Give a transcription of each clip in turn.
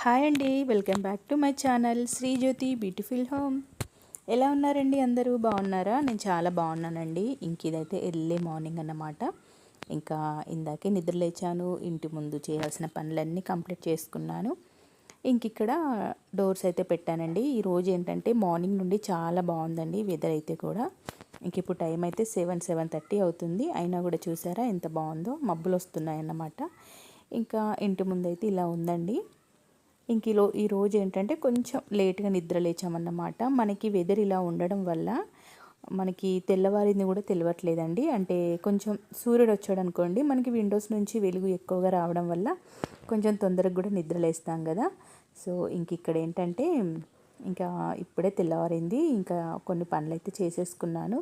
Hi అండి, welcome back to my channel Srijyothi beautiful home. ఎలా ఉన్నారండి? అందరూ బాగున్నారా? నేను చాలా బాగున్నానండి. ఇదైతే ఎర్లీ మార్నింగ్ అన్నమాట. ఇంకా ఇందాకే నిద్ర లేచాను, ఇంటి ముందు చేయాల్సిన పనులన్నీ కంప్లీట్ చేసుకున్నాను. ఇక్కడ డోర్స్ అయితే పెట్టానండి. ఈరోజు ఏంటంటే మార్నింగ్ నుండి చాలా బాగుందండి వెదర్ అయితే కూడా. ఇప్పుడు టైం అయితే 7:30 అవుతుంది. అయినా కూడా చూసారా ఎంత బాగుందో, మబ్బులు వస్తున్నాయన్నమాట. ఇంకా ఇంటి ముందైతే ఇలా ఉందండి. ఈరోజు ఏంటంటే కొంచెం లేట్గా నిద్ర లేచామన్నమాట. మనకి వెదర్ ఇలా ఉండడం వల్ల మనకి తెల్లవారింది కూడా తెలియట్లేదండి. అంటే కొంచెం సూర్యుడు వచ్చాడు అనుకోండి, మనకి విండోస్ నుంచి వెలుగు ఎక్కువగా రావడం వల్ల కొంచెం తొందరగా కూడా నిద్ర లేస్తాం కదా. సో ఇక్కడ ఏంటంటే ఇంకా ఇప్పుడే తెల్లవారింది. ఇంకా కొన్ని పనులు అయితే చేసేసుకున్నాను.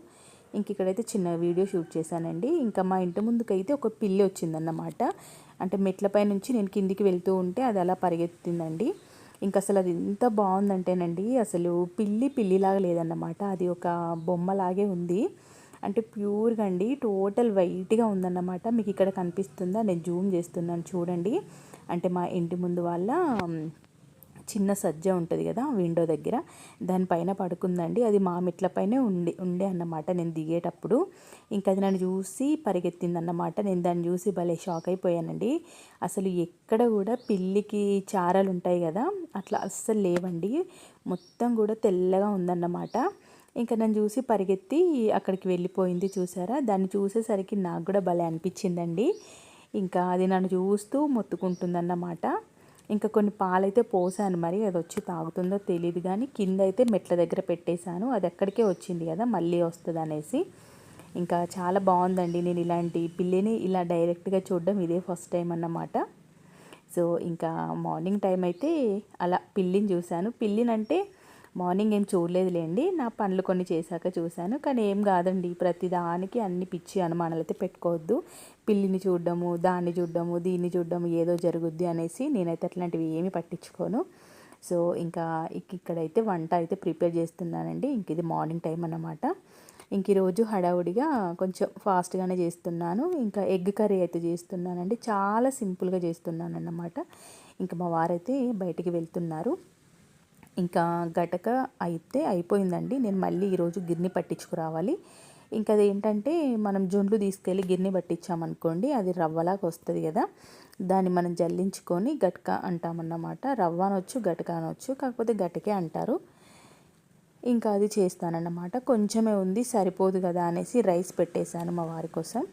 ఇక్కడైతే చిన్న వీడియో షూట్ చేశానండి. మా ఇంటి ముందుకైతే ఒక పిల్లి వచ్చిందన్నమాట. అంటే మెట్లపై నుంచి నేను కిందికి వెళ్తూ ఉంటే అది అలా పరిగెత్తిందండి. అసలు అది ఎంత బాగుందంటేనండి, అసలు పిల్లిలాగా లేదన్నమాట. అది ఒక బొమ్మలాగే ఉంది. అంటే ప్యూర్గా అండి, టోటల్ వైట్గా ఉందన్నమాట. మీకు ఇక్కడ కనిపిస్తుందా? నేను జూమ్ చేస్తున్నాను చూడండి. అంటే మా ఇంటి ముందు వాళ్ళ చిన్న సజ్జ ఉంటుంది కదా విండో దగ్గర, దానిపైన పడుకుందండి. అది మా మెట్లపైనే ఉండే అన్నమాట నేను దిగేటప్పుడు. అది నన్ను చూసి పరిగెత్తిందన్నమాట. నేను దాన్ని చూసి భలే షాక్ అయిపోయానండి. అసలు ఎక్కడ కూడా పిల్లికి చారలు ఉంటాయి కదా, అట్లా అస్సలు లేవండి. మొత్తం కూడా తెల్లగా ఉందన్నమాట. నన్ను చూసి పరిగెత్తి అక్కడికి వెళ్ళిపోయింది. చూసారా? దాన్ని చూసేసరికి నాకు కూడా భలే అనిపించిందండి. అది నన్ను చూస్తూ మొత్తుకుంటుందన్నమాట. కొన్ని పాలైతే పోసాను, మరి అది వచ్చి తాగుతుందో తెలియదు. కానీ కింద అయితే మెట్ల దగ్గర పెట్టేశాను. అది ఎక్కడికే వచ్చింది కదా, మళ్ళీ వస్తుంది అనేసి. చాలా బాగుందండి. నేను ఇలాంటి పిల్లిని ఇలా డైరెక్ట్గా చూడడం ఇదే ఫస్ట్ టైం అన్నమాట. సో మార్నింగ్ టైం అయితే అలా పిల్లిని చూశాను. పిల్లినంటే మార్నింగ్ ఏం చూడలేదులేండి, నా పనులు కొన్ని చేశాక చూశాను. కానీ ఏం కాదండి, ప్రతిదానికి అన్ని పిచ్చి అనుమానాలు అయితే పెట్టుకోవద్దు. పిల్లిని చూడడము, దాన్ని చూడడము, దీన్ని చూడడము ఏదో జరుగుద్ది అనేసి నేనైతే అట్లాంటివి ఏమీ పట్టించుకోను. సో ఇక్కడైతే వంట అయితే ప్రిపేర్ చేస్తున్నానండి. ఇది మార్నింగ్ టైం అన్నమాట. ఈరోజు హడావుడిగా కొంచెం ఫాస్ట్గానే చేస్తున్నాను. ఎగ్ కర్రీ అయితే చేస్తున్నానండి. చాలా సింపుల్గా చేస్తున్నాను అన్నమాట. మా వారైతే బయటికి వెళ్తున్నారు. గటక అయితే అయిపోయిందండి. నేను మళ్ళీ ఈరోజు గిన్నె పట్టించుకురావాలి. అది ఏంటంటే మనం జొండ్లు తీసుకెళ్ళి గిన్నె పట్టించామనుకోండి, అది రవ్వలాగా వస్తుంది కదా, దాన్ని మనం జల్లించుకొని గటక అంటామన్నమాట. రవ్వ అనొచ్చు, గటక అనొచ్చు, కాకపోతే గటకే అంటారు. అది చేస్తానన్నమాట. కొంచెమే ఉంది, సరిపోదు కదా అనేసి రైస్ పెట్టేశాను మా వారి కోసం.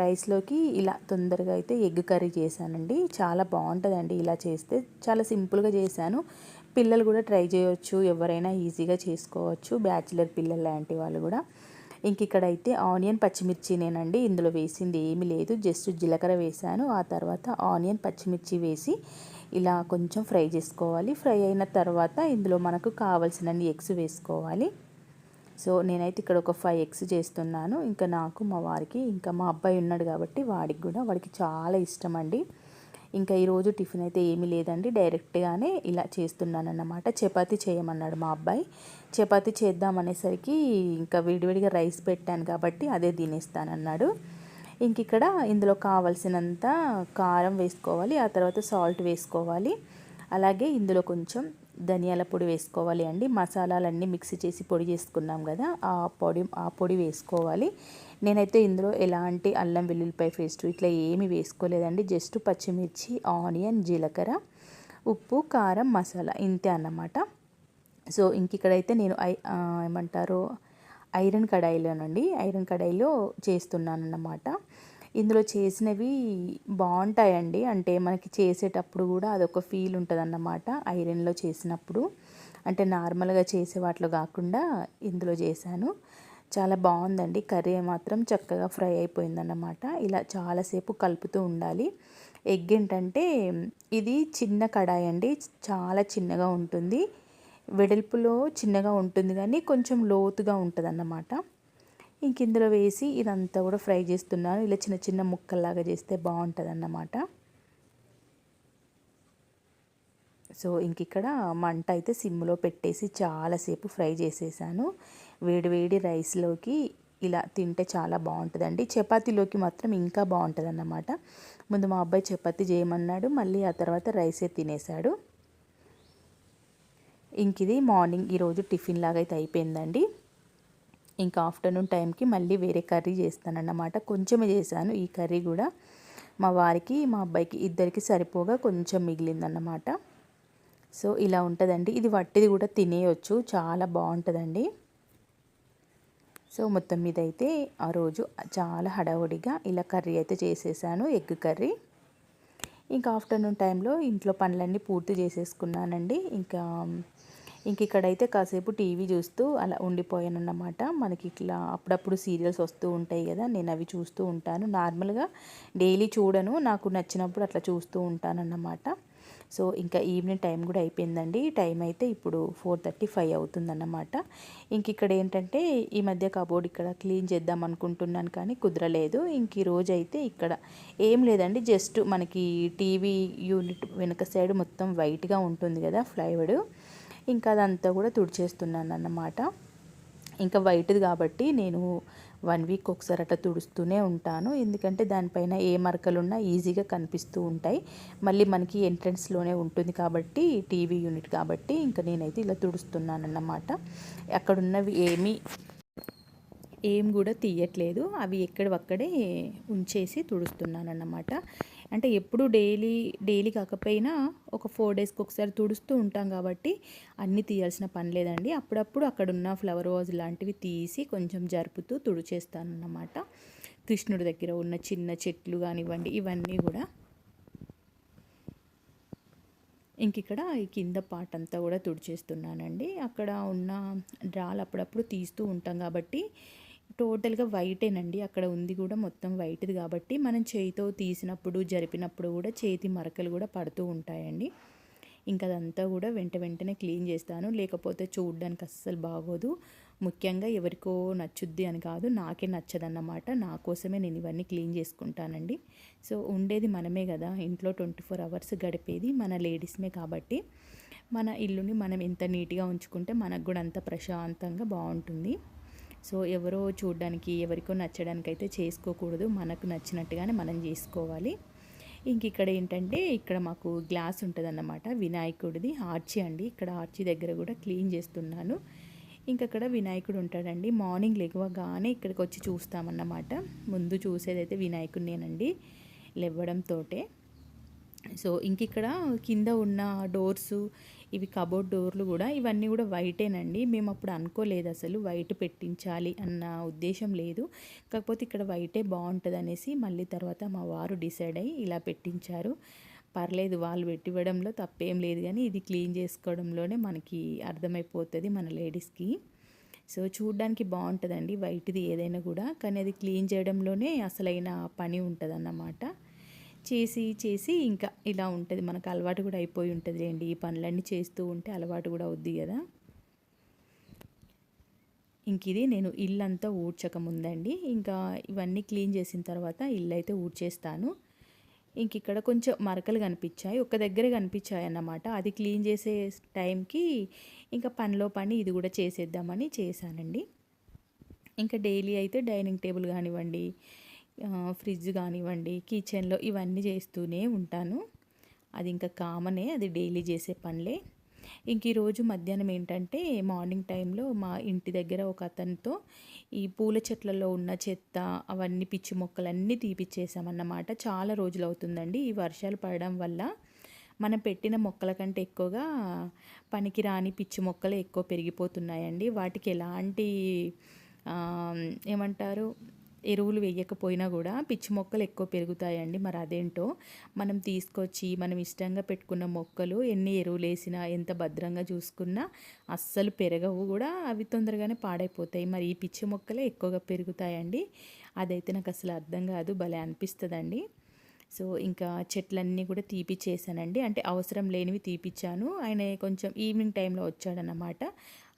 రైస్లోకి ఇలా తొందరగా అయితే ఎగ్ కర్రీ చేశానండి. చాలా బాగుంటుందండి ఇలా చేస్తే. చాలా సింపుల్గా చేశాను. పిల్లలు కూడా ట్రై చేయొచ్చు, ఎవరైనా ఈజీగా చేసుకోవచ్చు, బ్యాచిలర్ పిల్లలు లాంటి వాళ్ళు కూడా. ఇక్కడైతే ఆనియన్ పచ్చిమిర్చినేనండి, ఇందులో వేసింది ఏమీ లేదు. జస్ట్ జీలకర్ర వేసాను. ఆ తర్వాత ఆనియన్ పచ్చిమిర్చి వేసి ఇలా కొంచెం ఫ్రై చేసుకోవాలి. ఫ్రై అయిన తర్వాత ఇందులో మనకు కావాల్సినన్ని ఎగ్స్ వేసుకోవాలి. సో నేనైతే ఇక్కడ ఒక 5 ఎగ్స్ చేస్తున్నాను. నాకు, మా వారికి, మా అబ్బాయి ఉన్నాడు కాబట్టి వాడికి చాలా ఇష్టం అండి. ఈరోజు టిఫిన్ అయితే ఏమీ లేదండి, డైరెక్ట్గానే ఇలా చేస్తున్నాను అన్నమాట. చపాతీ చేయమన్నాడు మా అబ్బాయి. చపాతీ చేద్దామనేసరికి విడివిడిగా రైస్ పెట్టాను కాబట్టి అదే తినేస్తానన్నాడు. ఇక్కడ ఇందులో కావలసినంత కారం వేసుకోవాలి, ఆ తర్వాత సాల్ట్ వేసుకోవాలి. అలాగే ఇందులో కొంచెం ధనియాల పొడి వేసుకోవాలి అండి. మసాలాలన్నీ మిక్సీ చేసి పొడి చేసుకున్నాం కదా, ఆ పొడి వేసుకోవాలి. నేనైతే ఇందులో ఎలాంటి అల్లం వెల్లుల్లిపాయ పేస్ట్ ఇట్లా ఏమీ వేసుకోలేదండి. జస్ట్ పచ్చిమిర్చి, ఆనియన్, జీలకర్ర, ఉప్పు, కారం, మసాలా ఇంతే అన్నమాట. సో ఇక్కడైతే నేను ఏమంటారు ఐరన్ కడాయిలో చేస్తున్నాను అన్నమాట. ఇందులో చేసినవి బాగుంటాయండి. అంటే మనకి చేసేటప్పుడు కూడా అదొక ఫీల్ ఉంటుంది అన్నమాట ఐరన్లో చేసినప్పుడు. అంటే నార్మల్గా చేసే వాటిలో కాకుండా ఇందులో చేశాను. చాలా బాగుందండి. కర్రీ మాత్రం చక్కగా ఫ్రై అయిపోయిందన్నమాట. ఇలా చాలాసేపు కలుపుతూ ఉండాలి. ఎగ్ ఏంటంటే ఇది చిన్న కడాయి అండి, చాలా చిన్నగా ఉంటుంది. వెడల్పులో చిన్నగా ఉంటుంది కానీ కొంచెం లోతుగా ఉంటుంది అన్నమాట. ఇందులో వేసి ఇదంతా కూడా ఫ్రై చేస్తున్నాను. ఇలా చిన్న చిన్న ముక్కల్లాగా చేస్తే బాగుంటుంది అన్నమాట. సో ఇక్కడ మంట అయితే సిమ్లో పెట్టేసి చాలాసేపు ఫ్రై చేసేసాను. వేడి వేడి రైస్లోకి ఇలా తింటే చాలా బాగుంటుందండి. చపాతీలోకి మాత్రం ఇంకా బాగుంటుంది అన్నమాట. ముందు మా అబ్బాయి చపాతీ చేయమన్నాడు, మళ్ళీ ఆ తర్వాత రైసే తినేశాడు. ఇంక ఇది మార్నింగ్ ఈరోజు టిఫిన్ లాగా అయితే అయిపోయిందండి. ఇంకా ఆఫ్టర్నూన్ టైంకి మళ్ళీ వేరే కర్రీ చేస్తానన్నమాట. కొంచెమే చేశాను ఈ కర్రీ కూడా. మా వారికి మా అబ్బాయికి ఇద్దరికి సరిపోగా కొంచెం మిగిలిందన్నమాట. సో ఇలా ఉంటుందండి. ఇది వట్టిది కూడా తినేయొచ్చు, చాలా బాగుంటుందండి. సో మొత్తం మీద అయితే ఆ రోజు చాలా హడావుడిగా ఇలా కర్రీ అయితే చేసేసాను, ఎగ్ కర్రీ. ఇంకా ఆఫ్టర్నూన్ టైంలో ఇంట్లో పనులన్నీ పూర్తి చేసేసుకున్నానండి. ఇంక ఇక్కడైతే కాసేపు టీవీ చూస్తూ అలా ఉండిపోయానన్నమాట. మనకి ఇట్లా అప్పుడప్పుడు సీరియల్స్ వస్తూ ఉంటాయి కదా, నేను అవి చూస్తూ ఉంటాను. నార్మల్గా డైలీ చూడను, నాకు నచ్చినప్పుడు అట్లా చూస్తూ ఉంటానన్నమాట. సో ఇంకా ఈవినింగ్ టైం కూడా అయిపోయిందండి. టైం అయితే ఇప్పుడు 4:35 అవుతుందన్నమాట. ఇంక ఇక్కడ ఏంటంటే ఈ మధ్య కబోర్డ్ ఇక్కడ క్లీన్ చేద్దాం అనుకుంటున్నాను కానీ కుదరలేదు. ఇంక ఈ రోజు అయితే ఇక్కడ ఏం లేదండి, జస్ట్ మనకి టీవీ యూనిట్ వెనక సైడ్ మొత్తం వైట్గా ఉంటుంది కదా ప్లైవుడ్, ఇంకా అదంతా కూడా తుడిచేస్తున్నాను అన్నమాట. ఇంకా వైట్ది కాబట్టి నేను 1 వీక్ ఒకసారి అట్లా తుడుస్తూనే ఉంటాను. ఎందుకంటే దానిపైన ఏ మరకలున్నా ఈజీగా కనిపిస్తూ ఉంటాయి. మళ్ళీ మనకి ఎంట్రన్స్లోనే ఉంటుంది కాబట్టి, టీవీ యూనిట్ కాబట్టి ఇంకా నేనైతే ఇలా తుడుస్తున్నాను అన్నమాట. అక్కడున్నవి ఏం కూడా తీయట్లేదు, అవి ఎక్కడవక్కడే ఉంచేసి తుడుస్తున్నాను అన్నమాట. అంటే ఎప్పుడు డైలీ కాకపోయినా ఒక 4 డేస్కి ఒకసారి తుడుస్తూ ఉంటాం కాబట్టి అన్నీ తీయాల్సిన పని లేదండి. అప్పుడప్పుడు అక్కడున్న ఫ్లవర్ వాజ్ లాంటివి తీసి కొంచెం జరుపుతూ తుడిచేస్తాను అన్నమాట. కృష్ణుడి దగ్గర ఉన్న చిన్న చెట్లు కానివ్వండి, ఇవన్నీ కూడా. ఇంక ఇక్కడ ఈ కింద పార్ట్ అంతా కూడా తుడిచేస్తున్నానండి. అక్కడ ఉన్న డ్రాలు అప్పుడప్పుడు తీస్తూ ఉంటాం కాబట్టి టోటల్గా వైటేనండి. అక్కడ ఉంది కూడా మొత్తం వైట్ది కాబట్టి మనం చేయితో తీసినప్పుడు జరిపినప్పుడు కూడా చేతి మరకలు కూడా పడుతూ ఉంటాయండి. ఇంకా అదంతా కూడా వెంటనే క్లీన్ చేస్తాను, లేకపోతే చూడడానికి అస్సలు బాగోదు. ముఖ్యంగా ఎవరికో నచ్చుద్ది అని కాదు, నాకే నచ్చదన్నమాట. నా కోసమే నేను ఇవన్నీ క్లీన్ చేసుకుంటానండి. సో ఉండేది మనమే కదా, ఇంట్లో 24 అవర్స్ గడిపేది మన లేడీస్మే కాబట్టి మన ఇల్లుని మనం ఎంత నీట్గా ఉంచుకుంటే మనకు కూడా అంత ప్రశాంతంగా బాగుంటుంది. సో ఎవరో చూడడానికి ఎవరికో నచ్చడానికి అయితే చేసుకోకూడదు, మనకు నచ్చినట్టుగానే మనం చేసుకోవాలి. ఇంక ఇక్కడ ఏంటంటే ఇక్కడ మాకు గ్లాస్ ఉంటుంది అన్నమాట, వినాయకుడిది ఆర్చి అండి. ఇక్కడ ఆర్చి దగ్గర కూడా క్లీన్ చేస్తున్నాను. ఇంకక్కడ వినాయకుడు ఉంటాడండి. మార్నింగ్ లేవగానే ఇక్కడికి వచ్చి చూస్తామన్నమాట. ముందు చూసేదైతే వినాయకుడినేనండి లేవడంతోటే. సో ఇంక ఇక్కడ కింద ఉన్న డోర్సు, ఇవి కబోర్డ్ డోర్లు కూడా ఇవన్నీ కూడా వైటేనండి. మేము అప్పుడు అనుకోలేదు అసలు వైట్ పెట్టించాలి అన్న ఉద్దేశం లేదు. కాకపోతే ఇక్కడ వైటే బాగుంటుంది అనేసి మళ్ళీ తర్వాత మా వారు డిసైడ్ అయ్యి ఇలా పెట్టించారు. పర్లేదు, వాళ్ళు పెట్టివ్వడంలో తప్పేం లేదు, కానీ ఇది క్లీన్ చేసుకోవడంలోనే మనకి అర్థమైపోతుంది మన లేడీస్కి. సో చూడ్డానికి బాగుంటుందండి వైట్ది ఏదైనా కూడా, కానీ అది క్లీన్ చేయడంలోనే అసలైన పని ఉంటుంది అన్నమాట. చేసి ఇంకా ఇలా ఉంటుంది, మనకు అలవాటు కూడా అయిపోయి ఉంటుంది లేండి. ఈ పనులన్నీ చేస్తూ ఉంటే అలవాటు కూడా అవుద్ది కదా. ఇంక ఇది నేను ఇల్లంతా ఊడ్చకముందండి, ఇంకా ఇవన్నీ క్లీన్ చేసిన తర్వాత ఇల్లు అయితే ఊడ్చేస్తాను. ఇంక ఇక్కడ కొంచెం మరకలు కనిపించాయి, ఒక దగ్గర కనిపించాయి అన్నమాట. అది క్లీన్ చేసే టైంకి ఇంకా పనిలో పని ఇది కూడా చేసేద్దామని చేశానండి. ఇంకా డైలీ అయితే డైనింగ్ టేబుల్ కానివ్వండి, ఫ్రిడ్జ్ కానివ్వండి, కిచెన్లో ఇవన్నీ చేస్తూనే ఉంటాను. అది ఇంకా కామనే, అది డైలీ చేసే పనులే. ఇంక ఈరోజు మధ్యాహ్నం ఏంటంటే మార్నింగ్ టైంలో మా ఇంటి దగ్గర ఒక అతనితో ఈ పూల చెట్లలో ఉన్న చెత్త, అవన్నీ పిచ్చి మొక్కలన్నీ తీపిచ్చేసామన్నమాట. చాలా రోజులు అవుతుందండి, ఈ వర్షాలు పడడం వల్ల మనం పెట్టిన మొక్కల కంటే ఎక్కువగా పనికిరాని పిచ్చి మొక్కలు ఎక్కువ పెరిగిపోతున్నాయండి. వాటికి ఎలాంటి ఏమంటారు ఎరువులు వేయకపోయినా కూడా పిచ్చి మొక్కలు ఎక్కువ పెరుగుతాయండి. మరి అదేంటో, మనం తీసుకొచ్చి మనం ఇష్టంగా పెట్టుకున్న మొక్కలు ఎన్ని ఎరువులు వేసినా ఎంత భద్రంగా చూసుకున్నా అస్సలు పెరగవు కూడా, అవి తొందరగానే పాడైపోతాయి. మరి ఈ పిచ్చి మొక్కలే ఎక్కువగా పెరుగుతాయండి. అదైతే నాకు అసలు అర్థం కాదు, భలే అనిపిస్తుందండి. సో ఇంకా చెట్లన్నీ కూడా తీపిచ్చేసానండి, అంటే అవసరం లేనివి తీపిచ్చాను. ఆయన కొంచెం ఈవినింగ్ టైంలో వచ్చాడనమాట,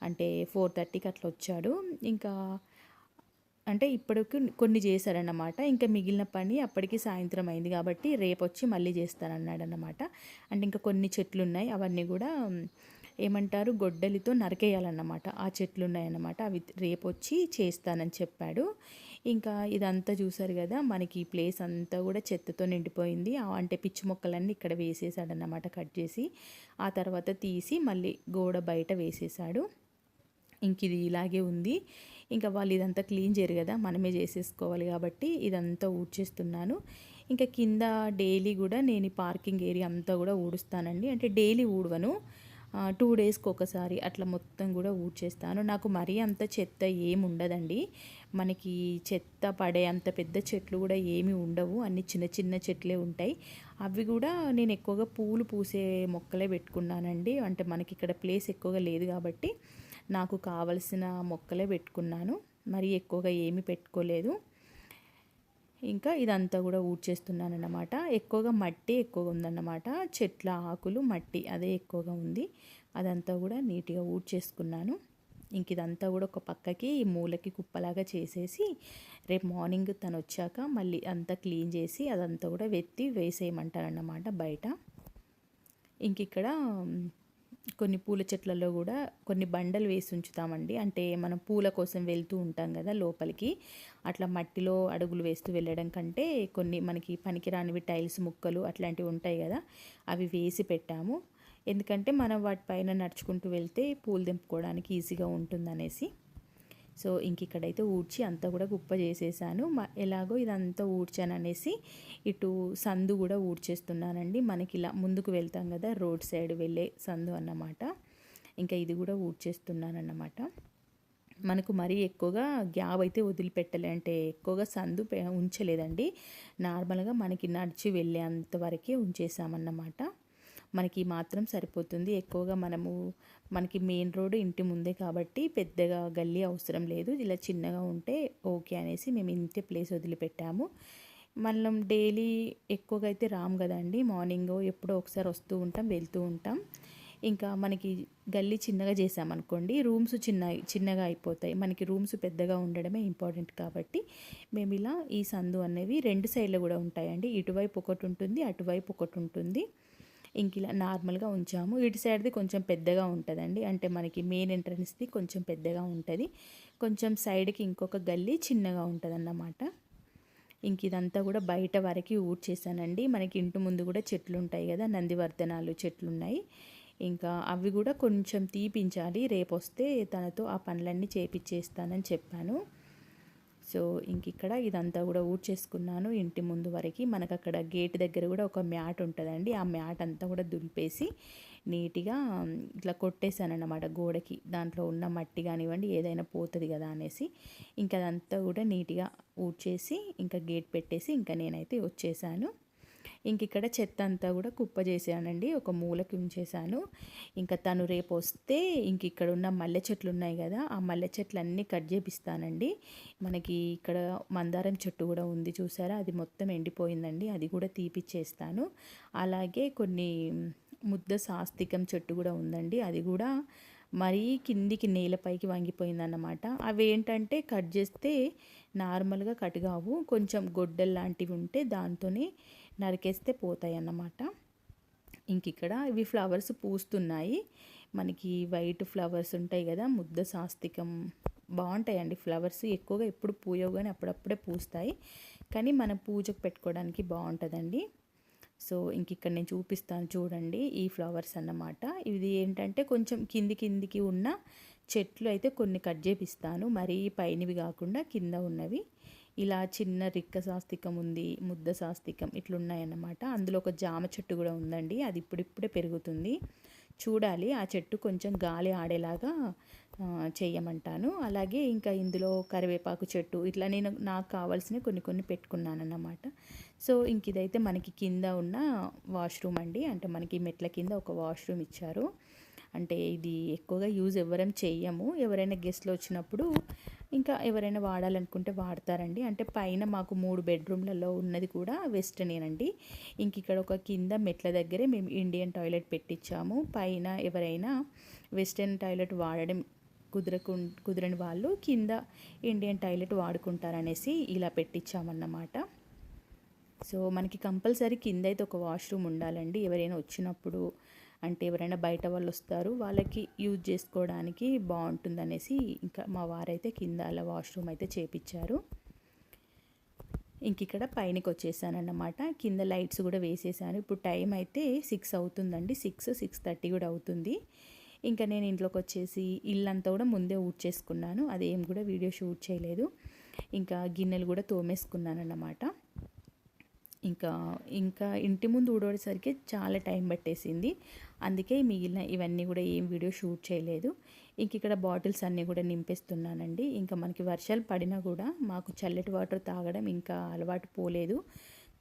అంటే 4:30కి అట్లా వచ్చాడు. ఇంకా అంటే ఇప్పటికి కొన్ని చేశారన్నమాట. ఇంకా మిగిలిన పని అప్పటికి సాయంత్రం అయింది కాబట్టి రేపు వచ్చి మళ్ళీ చేస్తానన్నాడన్నమాట. అంటే ఇంకా కొన్ని చెట్లు ఉన్నాయి, అవన్నీ కూడా ఏమంటారు గొడ్డలితో నరికేయాలన్నమాట. ఆ చెట్లు ఉన్నాయన్నమాట. అవి రేపొచ్చి చేస్తానని చెప్పాడు. ఇంకా ఇదంతా చూసారు కదా, మనకి ఈ ప్లేస్ అంతా కూడా చెత్తతో నిండిపోయింది. అంటే పిచ్చి మొక్కలన్నీ ఇక్కడ వేసేసాడన్నమాట కట్ చేసి. ఆ తర్వాత తీసి మళ్ళీ గోడ బయట వేసేసాడు. ఇంక ఇది ఇలాగే ఉంది. ఇంకా వాళ్ళు ఇదంతా క్లీన్ చేయరు కదా, మనమే చేసేసుకోవాలి కాబట్టి ఇదంతా ఊడ్చేస్తున్నాను. ఇంకా కింద డైలీ కూడా నేను ఈ పార్కింగ్ ఏరియా అంతా కూడా ఊడుస్తానండి. అంటే డైలీ ఊడవను, 2 డేస్కి ఒకసారి అట్లా మొత్తం కూడా ఊడ్చేస్తాను. నాకు మరీ అంత చెత్త ఏమి ఉండదండి. మనకి చెత్త పడే అంత పెద్ద చెట్లు కూడా ఏమీ ఉండవు, అన్ని చిన్న చిన్న చెట్లే ఉంటాయి. అవి కూడా నేను ఎక్కువగా పూలు పూసే మొక్కలే పెట్టుకున్నానండి. అంటే మనకి ఇక్కడ ప్లేస్ ఎక్కువగా లేదు కాబట్టి నాకు కావలసిన మొక్కలే పెట్టుకున్నాను, మరీ ఎక్కువగా ఏమీ పెట్టుకోలేదు. ఇంకా ఇదంతా కూడా ఊడ్చేస్తున్నాను అన్నమాట. ఎక్కువగా మట్టి ఎక్కువగా ఉందన్నమాట, చెట్ల ఆకులు మట్టి అదే ఎక్కువగా ఉంది. అదంతా కూడా నీట్గా ఊడ్చేసుకున్నాను. ఇంక ఇదంతా కూడా ఒక పక్కకి మూలకి కుప్పలాగా చేసేసి రేపు మార్నింగ్ తను వచ్చాక మళ్ళీ అంతా క్లీన్ చేసి అదంతా కూడా వేసేయమంటారన్నమాట బయట. ఇంక ఇక్కడ కొన్ని పూల చెట్లలో కూడా కొన్ని బండలు వేసి ఉంచుతామండి. అంటే మనం పూల కోసం వెళ్తూ ఉంటాం కదా లోపలికి, అట్లా మట్టిలో అడుగులు వేస్తూ వెళ్ళడం కంటే కొన్ని మనకి పనికిరానివి టైల్స్ ముక్కలు అట్లాంటివి ఉంటాయి కదా, అవి వేసి పెట్టాము. ఎందుకంటే మనం వాటిపైన నడుచుకుంటూ వెళ్తే పూలు దింపుకోవడానికి ఈజీగా ఉంటుందనేసి. సో ఇంక ఇక్కడైతే ఊడ్చి అంతా కూడా కుప్ప చేసేసాను. ఎలాగో ఇదంతా ఊడ్చాను అనేసి ఇటు సందు కూడా ఊడ్చేస్తున్నానండి. మనకి ఇలా ముందుకు వెళ్తాం కదా, రోడ్ సైడ్ వెళ్ళే సందు అన్నమాట. ఇంకా ఇది కూడా ఊడ్చేస్తున్నాను అన్నమాట. మనకు మరీ ఎక్కువగా గ్యాప్ అయితే వదిలిపెట్టలే, అంటే ఎక్కువగా సందు ఉంచలేదండి. నార్మల్గా మనకి నడిచి వెళ్ళే అంతవరకే ఉంచేసామన్నమాట. మనకి మాత్రం సరిపోతుంది. ఎక్కువగా మనకి మెయిన్ రోడ్ ఇంటి ముందే కాబట్టి పెద్దగా గల్లీ అవసరం లేదు. ఇలా చిన్నగా ఉంటే ఓకే అనేసి మేము ఇంతే ప్లేస్ వదిలిపెట్టాము. మనం డైలీ ఎక్కువగా అయితే రాము కదండి, మార్నింగ్ ఎప్పుడో ఒకసారి వస్తూ ఉంటాం, వెళ్తూ ఉంటాం. ఇంకా మనకి గల్లీ చిన్నగా చేసామనుకోండి, రూమ్స్ చిన్నగా అయిపోతాయి. మనకి రూమ్స్ పెద్దగా ఉండడమే ఇంపార్టెంట్ కాబట్టి మేము ఇలా ఈ సందు అనేవి 2 సైడ్లు కూడా ఉంటాయండి. ఇటువైపు ఒకటి ఉంటుంది, అటువైపు ఒకటి ఉంటుంది. ఇంక ఇలా నార్మల్గా ఉంచాము. ఇటు సైడ్ది కొంచెం పెద్దగా ఉంటుందండి, అంటే మనకి మెయిన్ ఎంట్రన్స్ది కొంచెం పెద్దగా ఉంటుంది, కొంచెం సైడ్కి ఇంకొక గల్లీ చిన్నగా ఉంటుంది అన్నమాట. ఇంక ఇదంతా కూడా బయట వరకు ఊడ్చేసానండి. మనకి ఇంటి ముందు కూడా చెట్లు ఉంటాయి కదా, నందివర్ధనాలు చెట్లు ఉన్నాయి. ఇంకా అవి కూడా కొంచెం తీపించాలి, రేపు వస్తే తనతో ఆ పనులన్నీ చేపిచ్చేస్తానని చెప్పాను. సో ఇంక ఇక్కడ ఇదంతా కూడా ఊడ్చేసుకున్నాను. ఇంటి ముందు వరకు మనకు అక్కడ గేట్ దగ్గర కూడా ఒక మ్యాట్ ఉంటుందండి, ఆ మ్యాట్ అంతా కూడా దులిపేసి నీట్గా ఇట్లా కొట్టేశాను అన్నమాట గోడకి. దాంట్లో ఉన్న మట్టి కానివ్వండి ఏదైనా పోతుంది కదా అనేసి ఇంకా అదంతా కూడా నీట్గా ఊడ్చేసి ఇంకా గేట్ పెట్టేసి ఇంకా నేనైతే వచ్చేసాను. ఇంక ఇక్కడ చెత్త అంతా కూడా కుప్ప చేసానండి, ఒక మూలకి ఉంచేసాను. ఇంకా తను రేపు వస్తే ఇంక ఇక్కడ ఉన్న మల్లె చెట్లు ఉన్నాయి కదా, ఆ మల్లె చెట్లు అన్నీ కట్ చేపిస్తానండి. మనకి ఇక్కడ మందారం చెట్టు కూడా ఉంది చూసారా, అది మొత్తం ఎండిపోయిందండి, అది కూడా తీపిచ్చేస్తాను. అలాగే కొన్ని ముద్ద సాస్తికం చెట్టు కూడా ఉందండి, అది కూడా మరీ కిందికి నేలపైకి వంగిపోయిందన్నమాట. అవి ఏంటంటే కట్ చేస్తే నార్మల్గా కట్ కావు, కొంచెం గొడ్డలు లాంటివి ఉంటే దాంతోనే నరికేస్తే పోతాయి అన్నమాట. ఇంక ఇక్కడ ఇవి ఫ్లవర్స్ పూస్తున్నాయి, మనకి వైట్ ఫ్లవర్స్ ఉంటాయి కదా, ముద్ద సాస్తికం బాగుంటాయండి ఫ్లవర్స్. ఎక్కువగా ఎప్పుడు పూయవు కానీ అప్పుడప్పుడే పూస్తాయి, కానీ మన పూజకు పెట్టుకోవడానికి బాగుంటుందండి. సో ఇంక ఇక్కడ నేను చూపిస్తాను చూడండి, ఈ ఫ్లవర్స్ అన్నమాట. ఇది ఏంటంటే కొంచెం కిందికి ఉన్న చెట్లు అయితే కొన్ని కట్ చేపిస్తాను, మరీ పైనవి కాకుండా కింద ఉన్నవి. ఇలా చిన్న రిక్క సాస్తికం ఉంది, ముద్ద సాస్తికం ఇట్లున్నాయన్నమాట. అందులో ఒక జామ చెట్టు కూడా ఉందండి, అది ఇప్పుడిప్పుడే పెరుగుతుంది, చూడాలి. ఆ చెట్టు కొంచెం గాలి ఆడేలాగా చేయమంటాను. అలాగే ఇంకా ఇందులో కరివేపాకు చెట్టు, ఇట్లా నేను నాకు కావాల్సినవి కొన్ని పెట్టుకున్నాను అన్నమాట. సో ఇంక ఇదైతే మనకి కింద ఉన్న వాష్రూమ్ అండి, అంటే మనకి మెట్ల కింద ఒక వాష్రూమ్ ఇచ్చారు. అంటే ఇది ఎక్కువగా యూజ్ ఎవరం చెయ్యము, ఎవరైనా గెస్ట్లు వచ్చినప్పుడు ఇంకా ఎవరైనా వాడాలనుకుంటే వాడతారండి. అంటే పైన మాకు 3 బెడ్రూమ్లలో ఉన్నది కూడా వెస్టర్నేనండి. ఇంక ఇక్కడ ఒక కింద మెట్ల దగ్గరే మేము ఇండియన్ టాయిలెట్ పెట్టించాము. పైన ఎవరైనా వెస్టర్న్ టాయిలెట్ వాడడం కుదరని వాళ్ళు కింద ఇండియన్ టాయిలెట్ వాడుకుంటారనేసి ఇలా పెట్టించామన్నమాట. సో మనకి కంపల్సరీ కింద అయితే ఒక వాష్రూమ్ ఉండాలండి, ఎవరైనా వచ్చినప్పుడు అంటే ఎవరైనా బయట వాళ్ళు వస్తారు వాళ్ళకి యూజ్ చేసుకోవడానికి బాగుంటుందనేసి ఇంకా మా వారైతే కింద అలా వాష్రూమ్ అయితే చేపించారు. ఇంక ఇక్కడ పైనకి వచ్చేసానన్నమాట. కింద లైట్స్ కూడా వేసేసాను. ఇప్పుడు టైం అయితే 6 అవుతుందండి. 6:30 కూడా అవుతుంది. ఇంకా నేను ఇంట్లోకి వచ్చేసి ఇల్లంతా కూడా ముందే ఊడ్చేసుకున్నాను. అదేం కూడా వీడియో షూట్ చేయలేదు. ఇంకా గిన్నెలు కూడా తోమేసుకున్నాను అన్నమాట. ఇంకా ఇంకా ఇంటి ముందు ఊడవడానికి చాలా టైం పట్టేసింది. అందుకే మిగిలిన ఇవన్నీ కూడా ఏం వీడియో షూట్ చేయలేదు. ఇంక ఇక్కడ బాటిల్స్ అన్నీ కూడా నింపేస్తున్నానండి. ఇంకా మనకి వర్షాలు పడినా కూడా మాకు చల్లటి వాటర్ తాగడం ఇంకా అలవాటు పోలేదు.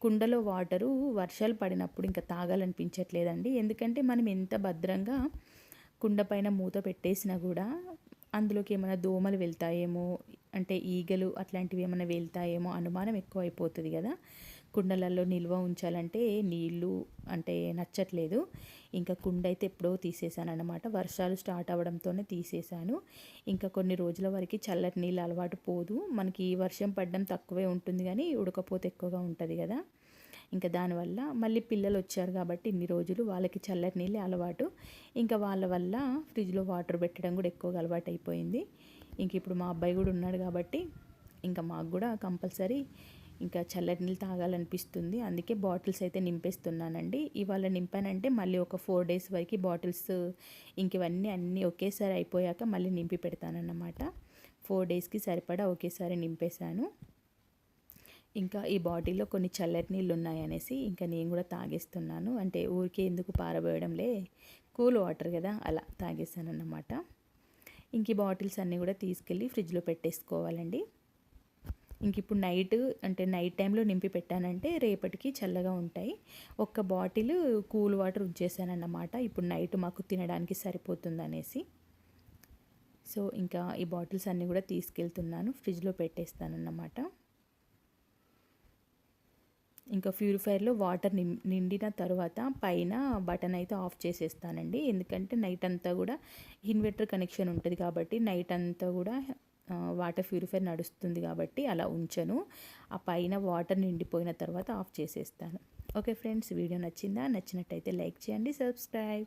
కుండలో వాటరు వర్షాలు పడినప్పుడు ఇంకా తాగాలనిపించట్లేదండి. ఎందుకంటే మనం ఎంత భద్రంగా కుండ పైన మూత పెట్టేసినా కూడా అందులోకి ఏమైనా దోమలు వెళ్తాయేమో, అంటే ఈగలు అట్లాంటివి ఏమైనా వెళ్తాయేమో అనుమానం ఎక్కువ అయిపోతుంది కదా. కుండలలో నిల్వ ఉంచాలంటే నీళ్ళు అంటే నచ్చట్లేదు. ఇంకా కుండ అయితే ఎప్పుడో తీసేసాను అనమాట. వర్షాలు స్టార్ట్ అవ్వడంతోనే తీసేసాను. ఇంకా కొన్ని రోజుల వరకు చల్లటి నీళ్ళు అలవాటు పోదు. మనకి వర్షం పడడం తక్కువే ఉంటుంది కానీ ఉడకపోతే ఎక్కువగా ఉంటుంది కదా. ఇంకా దానివల్ల మళ్ళీ పిల్లలు వచ్చారు కాబట్టి ఇన్ని రోజులు వాళ్ళకి చల్లటి నీళ్ళే అలవాటు. ఇంకా వాళ్ళ వల్ల ఫ్రిడ్జ్లో వాటర్ పెట్టడం కూడా ఎక్కువగా అలవాటు అయిపోయింది. ఇంక ఇప్పుడు మా అబ్బాయి కూడా ఉన్నాడు కాబట్టి ఇంకా మాకు కూడా కంపల్సరీ ఇంకా చల్లటి నీళ్ళు తాగాలనిపిస్తుంది. అందుకే బాటిల్స్ అయితే నింపేస్తున్నానండి. ఇవాళ నింపానంటే మళ్ళీ ఒక 4 days వరకు బాటిల్స్ ఇంక ఇవన్నీ అన్నీ ఒకేసారి అయిపోయాక మళ్ళీ నింపి పెడతానన్నమాట. 4 daysకి సరిపడా ఒకేసారి నింపేశాను. ఇంకా ఈ బాటిల్లో కొన్ని చల్లటి నీళ్ళు ఉన్నాయనేసి ఇంకా నేను కూడా తాగేస్తున్నాను. అంటే ఊరికే ఎందుకు పారబోయడంలే, కూల్ వాటర్ కదా అలా తాగేసాను అన్నమాట. ఇంక ఈ బాటిల్స్ అన్నీ కూడా తీసుకెళ్ళి ఫ్రిడ్జ్లో పెట్టేసుకోవాలండి. ఇంక ఇప్పుడు నైట్ టైంలో నింపి పెట్టానంటే రేపటికి చల్లగా ఉంటాయి. ఒక్క బాటిల్ కూల్ వాటర్ ఉంచేసానన్నమాట. ఇప్పుడు నైట్ మాకు తినడానికి సరిపోతుందనేసి. సో ఇంకా ఈ బాటిల్స్ అన్నీ కూడా తీసుకెళ్తున్నాను, ఫ్రిడ్జ్లో పెట్టేస్తానన్నమాట. ఇంకా ప్యూరిఫైయర్లో వాటర్ నిండిన తర్వాత పైన బటన్ అయితే ఆఫ్ చేసేస్తానండి. ఎందుకంటే నైట్ అంతా కూడా ఇన్వర్టర్ కనెక్షన్ ఉంటుంది కాబట్టి నైట్ అంతా కూడా వాటర్ ప్యూరిఫైయర్ నడుస్తుంది కాబట్టి అలా ఉంచను. ఆ పైన వాటర్ నిండిపోయిన తర్వాత ఆఫ్ చేసేస్తాను. ఓకే ఫ్రెండ్స్, వీడియో నచ్చిందా? నచ్చినట్టయితే లైక్ చేయండి, సబ్స్క్రైబ్.